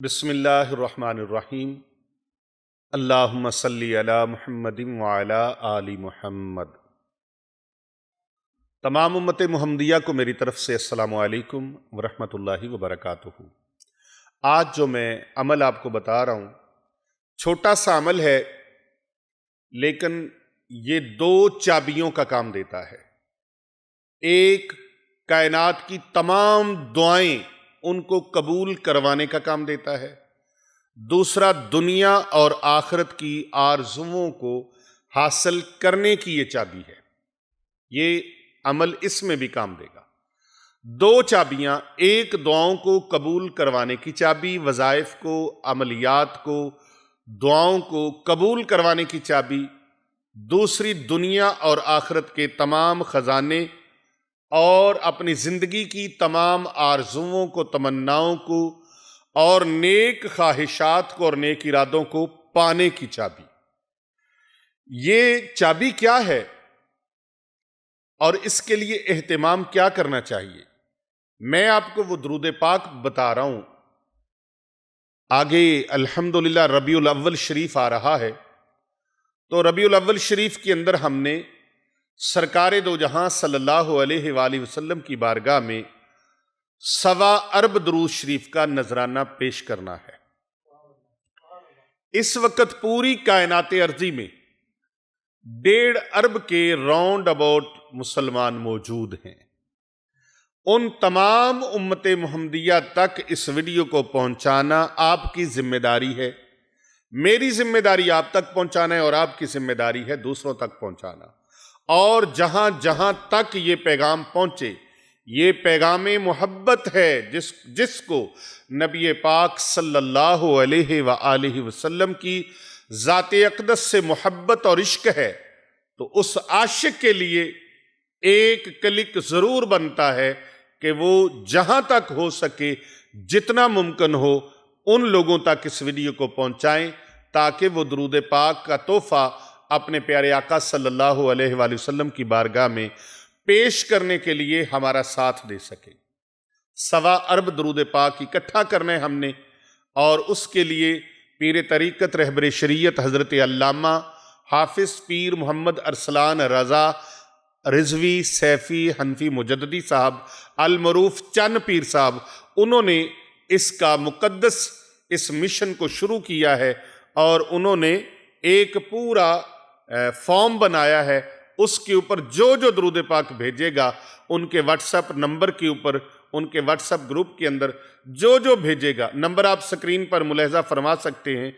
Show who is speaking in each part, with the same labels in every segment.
Speaker 1: بسم اللہ الرحمن الرحیم۔ اللہم صلی علی محمد وعلی آل محمد۔ تمام امت محمدیہ کو میری طرف سے السلام علیکم ورحمۃ اللہ وبرکاتہ۔ آج جو میں عمل آپ کو بتا رہا ہوں چھوٹا سا عمل ہے، لیکن یہ دو چابیوں کا کام دیتا ہے۔ ایک، کائنات کی تمام دعائیں ان کو قبول کروانے کا کام دیتا ہے۔ دوسرا، دنیا اور آخرت کی آرزوؤں کو حاصل کرنے کی یہ چابی ہے۔ یہ عمل اس میں بھی کام دے گا۔ دو چابیاں، ایک دعاؤں کو قبول کروانے کی چابی، وظائف کو، عملیات کو، دعاؤں کو قبول کروانے کی چابی۔ دوسری، دنیا اور آخرت کے تمام خزانے اور اپنی زندگی کی تمام آرزوؤں کو، تمناؤں کو اور نیک خواہشات کو اور نیک ارادوں کو پانے کی چابی۔ یہ چابی کیا ہے اور اس کے لیے اہتمام کیا کرنا چاہیے؟ میں آپ کو وہ درود پاک بتا رہا ہوں۔ آگے الحمدللہ ربیع الاول شریف آ رہا ہے، تو ربیع الاول شریف کے اندر ہم نے سرکار دو جہاں صلی اللہ علیہ وآلہ وسلم کی بارگاہ میں 1.25 ارب درود شریف کا نذرانہ پیش کرنا ہے۔ اس وقت پوری کائنات ارضی میں 1.5 ارب کے راؤنڈ اباؤٹ مسلمان موجود ہیں۔ ان تمام امت محمدیہ تک اس ویڈیو کو پہنچانا آپ کی ذمہ داری ہے۔ میری ذمہ داری آپ تک پہنچانا ہے اور آپ کی ذمہ داری ہے دوسروں تک پہنچانا۔ اور جہاں جہاں تک یہ پیغام پہنچے، یہ پیغام محبت ہے جس کو نبی پاک صلی اللہ علیہ وآلہ وسلم کی ذات اقدس سے محبت اور عشق ہے، تو اس عاشق کے لیے ایک کلک ضرور بنتا ہے کہ وہ جہاں تک ہو سکے، جتنا ممکن ہو، ان لوگوں تک اس ویڈیو کو پہنچائیں تاکہ وہ درود پاک کا تحفہ اپنے پیارے آقا صلی اللہ علیہ وآلہ وسلم کی بارگاہ میں پیش کرنے کے لیے ہمارا ساتھ دے سکے۔ 1.25 ارب درود پاک اکٹھا کرنا ہے ہم نے، اور اس کے لیے پیر طریقت رہبر شریعت حضرت علامہ حافظ پیر محمد ارسلان رضا رضوی سیفی حنفی مجددی صاحب المعروف چن پیر صاحب، انہوں نے اس کا مقدس اس مشن کو شروع کیا ہے، اور انہوں نے ایک پورا فارم بنایا ہے۔ اس کے اوپر جو درود پاک بھیجے گا، ان کے واٹس ایپ نمبر کے اوپر، ان کے واٹس ایپ گروپ کے اندر جو بھیجے گا، نمبر آپ سکرین پر ملاحظہ فرما سکتے ہیں،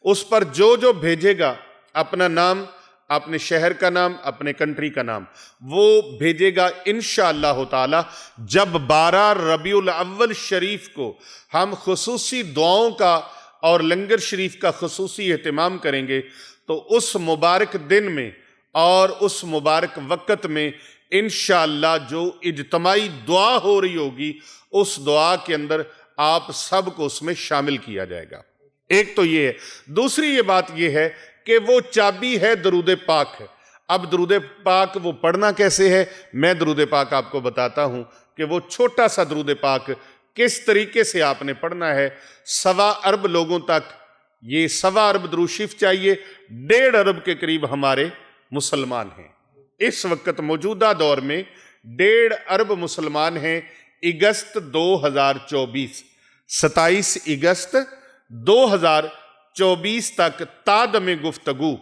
Speaker 1: اس پر جو بھیجے گا، اپنا نام، اپنے شہر کا نام، اپنے کنٹری کا نام، وہ بھیجے گا انشاءاللہ تعالی۔ جب 12 ربیع الاول شریف کو ہم خصوصی دعاؤں کا اور لنگر شریف کا خصوصی اہتمام کریں گے، تو اس مبارک دن میں اور اس مبارک وقت میں انشاءاللہ جو اجتماعی دعا ہو رہی ہوگی، اس دعا کے اندر آپ سب کو اس میں شامل کیا جائے گا۔ ایک تو یہ ہے۔ دوسری یہ بات یہ ہے کہ وہ چابی ہے درود پاک ہے۔ اب درود پاک وہ پڑھنا کیسے ہے؟ میں درود پاک آپ کو بتاتا ہوں کہ وہ چھوٹا سا درود پاک کس طریقے سے آپ نے پڑھنا ہے۔ 1.25 ارب لوگوں تک یہ 1.25 ارب درود شریف چاہیے۔ 1.5 ارب کے قریب ہمارے مسلمان ہیں اس وقت موجودہ دور میں۔ 1.5 ارب مسلمان ہیں۔ اگست 2024، 27 اگست 2024 تک تادم گفتگو،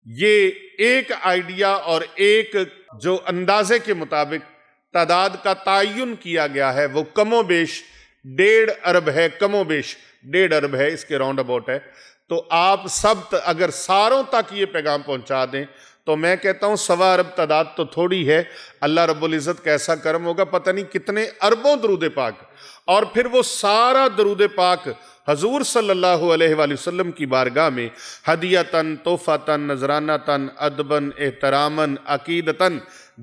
Speaker 1: یہ ایک آئیڈیا اور ایک جو اندازے کے مطابق تعداد کا تعین کیا گیا ہے، وہ کم و بیش 1.5 ارب ہے۔ کم و بیش 1.5 ارب ہے، اس کے راؤنڈ اباؤٹ ہے۔ تو آپ سب اگر ساروں تک یہ پیغام پہنچا دیں تو میں کہتا ہوں 1.25 ارب تعداد تو تھوڑی ہے، اللہ رب العزت کیسا کرم ہوگا، پتہ نہیں کتنے اربوں درود پاک، اور پھر وہ سارا درود پاک حضور صلی اللہ علیہ وآلہ وسلم کی بارگاہ میں ہدیتاً، تحفۃً، نذرانۃً، ادباً، احتراماً، عقیدتاً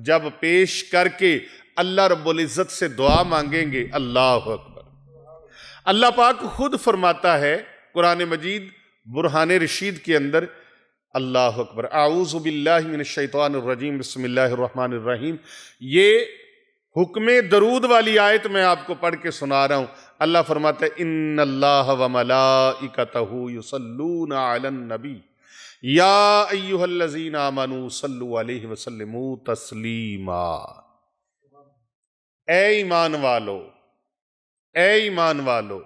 Speaker 1: جب پیش کر کے اللہ رب العزت سے دعا مانگیں گے۔ اللہ اکبر۔ اللہ پاک خود فرماتا ہے قرآن مجید برہان رشید کے اندر، اللہ اکبر، اعوذ باللہ من الشیطان الرجیم، بسم اللہ الرحمن الرحیم۔ یہ حکم درود والی آیت میں آپ کو پڑھ کے سنا رہا ہوں۔ اللہ فرماتا ہے ان اللہ و ملائکتہ یصلون علی النبی یا ایھا الذین آمنوا صلوا علیہ وسلموا تسلیما۔ اے ایمان والو، اے ایمان والو،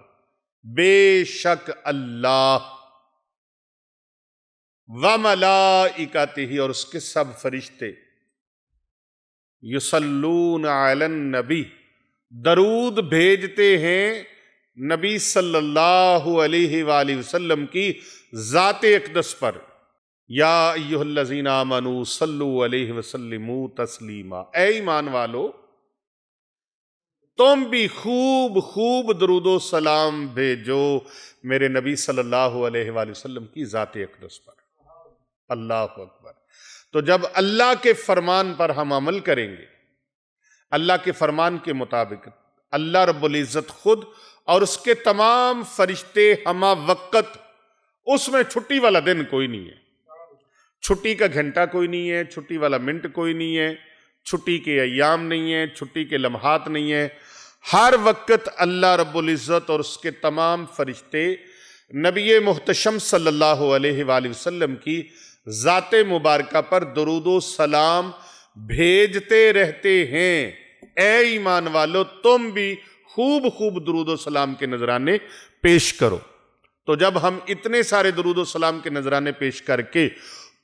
Speaker 1: بے شک اللہ وملائکتہ اور اس کے سب فرشتے یصلون علی النبی درود بھیجتے ہیں نبی صلی اللہ علیہ وآلہ وسلم کی ذات اقدس پر۔ یا ایھا الذین آمنوا صلوا علیہ وسلموا تسلیما، اے ایمان والو تم بھی خوب خوب درود و سلام بھیجو میرے نبی صلی اللہ علیہ وآلہ وسلم کی ذات اقدس پر۔ اللہ اکبر۔ تو جب اللہ کے فرمان پر ہم عمل کریں گے، اللہ کے فرمان کے مطابق، اللہ رب العزت خود اور اس کے تمام فرشتے ہمہ وقت، اس میں چھٹی والا دن کوئی نہیں ہے، چھٹی کا گھنٹہ کوئی نہیں ہے، چھٹی والا منٹ کوئی نہیں ہے، چھٹی کے ایام نہیں ہے، چھٹی کے لمحات نہیں ہے۔ ہر وقت اللہ رب العزت اور اس کے تمام فرشتے نبی محتشم صلی اللہ علیہ وآلہ وسلم کی ذات مبارکہ پر درود و سلام بھیجتے رہتے ہیں۔ اے ایمان والو تم بھی خوب خوب درود و سلام کے نذرانے پیش کرو۔ تو جب ہم اتنے سارے درود و سلام کے نذرانے پیش کر کے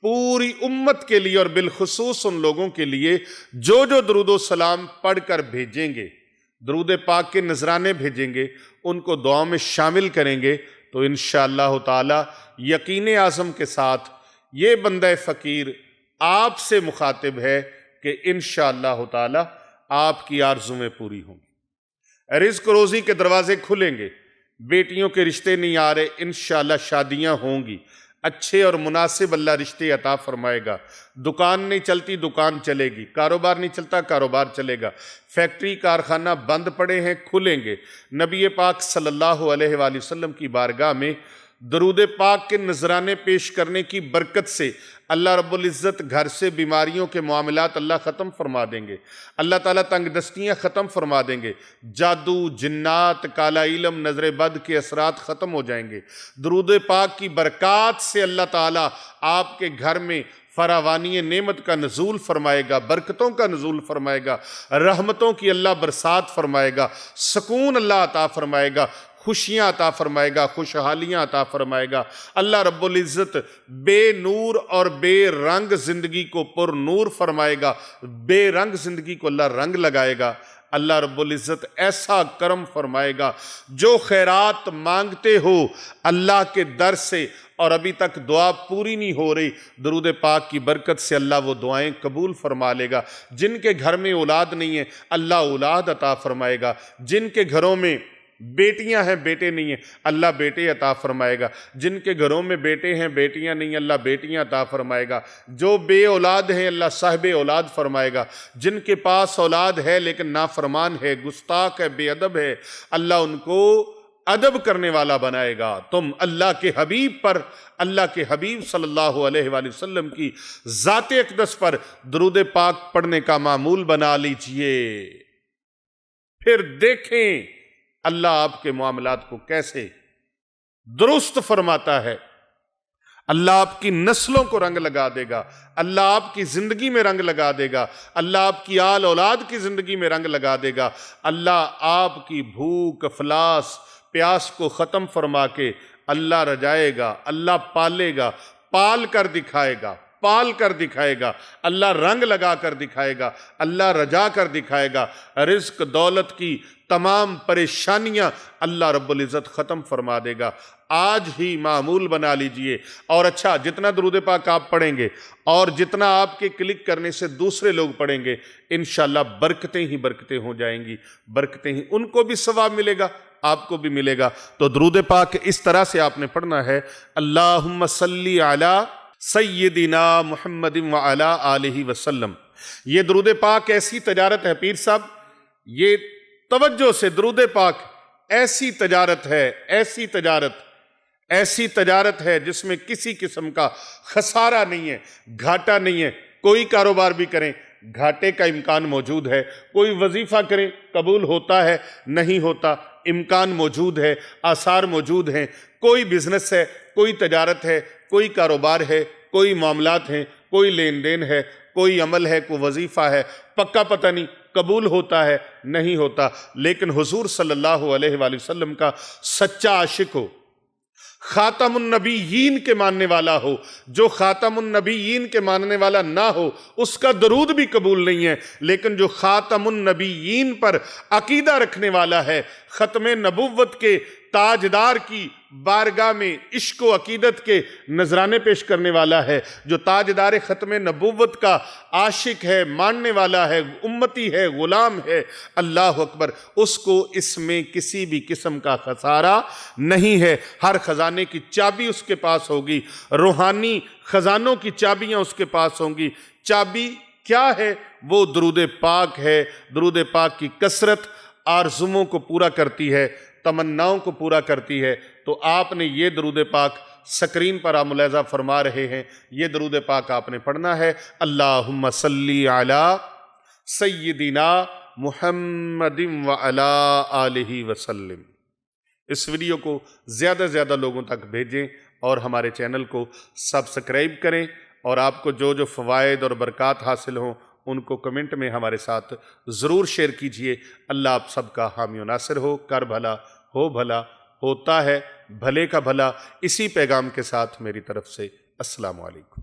Speaker 1: پوری امت کے لیے اور بالخصوص ان لوگوں کے لیے جو درود و سلام پڑھ کر بھیجیں گے، درود پاک کے نذرانے بھیجیں گے، ان کو دعاؤں میں شامل کریں گے، تو انشاءاللہ تعالی یقین اعظم کے ساتھ یہ بندہ فقیر آپ سے مخاطب ہے کہ انشاءاللہ تعالی آپ کی آرزویں پوری ہوں گی، رزق روزی کے دروازے کھلیں گے، بیٹیوں کے رشتے نہیں آ رہے انشاءاللہ شادیاں ہوں گی، اچھے اور مناسب اللہ رشتے عطا فرمائے گا، دکان نہیں چلتی دکان چلے گی، کاروبار نہیں چلتا کاروبار چلے گا، فیکٹری کارخانہ بند پڑے ہیں کھلیں گے۔ نبی پاک صلی اللہ علیہ وآلہ وسلم کی بارگاہ میں درود پاک کے نذرانے پیش کرنے کی برکت سے اللہ رب العزت گھر سے بیماریوں کے معاملات اللہ ختم فرما دیں گے، اللہ تعالیٰ تنگ دستیاں ختم فرما دیں گے، جادو جنات کالا علم نظر بد کے اثرات ختم ہو جائیں گے۔ درود پاک کی برکات سے اللہ تعالیٰ آپ کے گھر میں فراوانی نعمت کا نزول فرمائے گا، برکتوں کا نزول فرمائے گا، رحمتوں کی اللہ برسات فرمائے گا، سکون اللہ عطا فرمائے گا، خوشیاں عطا فرمائے گا، خوشحالیاں عطا فرمائے گا۔ اللہ رب العزت بے نور اور بے رنگ زندگی کو پر نور فرمائے گا، بے رنگ زندگی کو اللہ رنگ لگائے گا۔ اللہ رب العزت ایسا کرم فرمائے گا، جو خیرات مانگتے ہو اللہ کے در سے اور ابھی تک دعا پوری نہیں ہو رہی، درود پاک کی برکت سے اللہ وہ دعائیں قبول فرما لے گا۔ جن کے گھر میں اولاد نہیں ہے اللہ اولاد عطا فرمائے گا، جن کے گھروں میں بیٹیاں ہیں بیٹے نہیں ہیں اللہ بیٹے عطا فرمائے گا، جن کے گھروں میں بیٹے ہیں بیٹیاں نہیں ہیں اللہ بیٹیاں عطا فرمائے گا، جو بے اولاد ہیں اللہ صاحب اولاد فرمائے گا، جن کے پاس اولاد ہے لیکن نافرمان ہے گستاخ ہے بے ادب ہے اللہ ان کو ادب کرنے والا بنائے گا۔ تم اللہ کے حبیب پر، اللہ کے حبیب صلی اللہ علیہ وآلہ وسلم کی ذات اقدس پر درود پاک پڑھنے کا معمول بنا لیجئے، پھر دیکھیں اللہ آپ کے معاملات کو کیسے درست فرماتا ہے۔ اللہ آپ کی نسلوں کو رنگ لگا دے گا، اللہ آپ کی زندگی میں رنگ لگا دے گا، اللہ آپ کی آل اولاد کی زندگی میں رنگ لگا دے گا، اللہ آپ کی بھوک افلاس پیاس کو ختم فرما کے اللہ رجائے گا، اللہ پالے گا، پال کر دکھائے گا، پال کر دکھائے گا، اللہ رنگ لگا کر دکھائے گا، اللہ رجا کر دکھائے گا، رزق دولت کی تمام پریشانیاں اللہ رب العزت ختم فرما دے گا۔ آج ہی معمول بنا لیجئے، اور اچھا جتنا درود پاک آپ پڑھیں گے اور جتنا آپ کے کلک کرنے سے دوسرے لوگ پڑھیں گے انشاءاللہ برکتیں ہی برکتیں ہو جائیں گی، برکتیں ہی، ان کو بھی ثواب ملے گا آپ کو بھی ملے گا۔ تو درود پاک اس طرح سے آپ نے پڑھنا ہے، اللہم صلی علی سیدنا محمد وعلی آلہ وسلم۔ یہ درود پاک ایسی تجارت ہے پیر صاحب، یہ توجہ سے درود پاک ایسی تجارت ہے، ایسی تجارت ہے جس میں کسی قسم کا خسارہ نہیں ہے، گھاٹا نہیں ہے۔ کوئی کاروبار بھی کریں گھاٹے کا امکان موجود ہے۔ کوئی وظیفہ کریں قبول ہوتا ہے نہیں ہوتا، امکان موجود ہے، آثار موجود ہیں۔ کوئی بزنس ہے، کوئی تجارت ہے، کوئی کاروبار ہے، کوئی معاملات ہیں، کوئی لین دین ہے، کوئی عمل ہے، کوئی وظیفہ ہے، پکا پتہ نہیں قبول ہوتا ہے نہیں ہوتا، لیکن حضور صلی اللہ علیہ وآلہ وسلم کا سچا عاشق ہو، خاتم النبیین کے ماننے والا ہو۔ جو خاتم النبیین کے ماننے والا نہ ہو اس کا درود بھی قبول نہیں ہے، لیکن جو خاتم النبیین پر عقیدہ رکھنے والا ہے، ختم نبوت کے تاجدار کی بارگاہ میں عشق و عقیدت کے نذرانے پیش کرنے والا ہے، جو تاجدار ختم نبوت کا عاشق ہے، ماننے والا ہے، امتی ہے، غلام ہے، اللہ اکبر، اس کو اس میں کسی بھی قسم کا خسارہ نہیں ہے۔ ہر خزانے کی چابی اس کے پاس ہوگی، روحانی خزانوں کی چابیاں اس کے پاس ہوں گی۔ چابی کیا ہے؟ وہ درود پاک ہے۔ درود پاک کی کثرت آرزوؤں کو پورا کرتی ہے، تمناؤں کو پورا کرتی ہے۔ تو آپ نے یہ درود پاک سکرین پر آپ ملاحظہ فرما رہے ہیں، یہ درود پاک آپ نے پڑھنا ہے۔ اللہم صلی علی سیدنا محمد وعلی آلہ وسلم۔ اس ویڈیو کو زیادہ سے زیادہ لوگوں تک بھیجیں اور ہمارے چینل کو سبسکرائب کریں، اور آپ کو جو جو فوائد اور برکات حاصل ہوں ان کو کمنٹ میں ہمارے ساتھ ضرور شیئر کیجئے۔ اللہ آپ سب کا حامی و ناصر ہو۔ کر بھلا ہو بھلا، ہوتا ہے بھلے کا بھلا۔ اسی پیغام کے ساتھ میری طرف سے السلام علیکم۔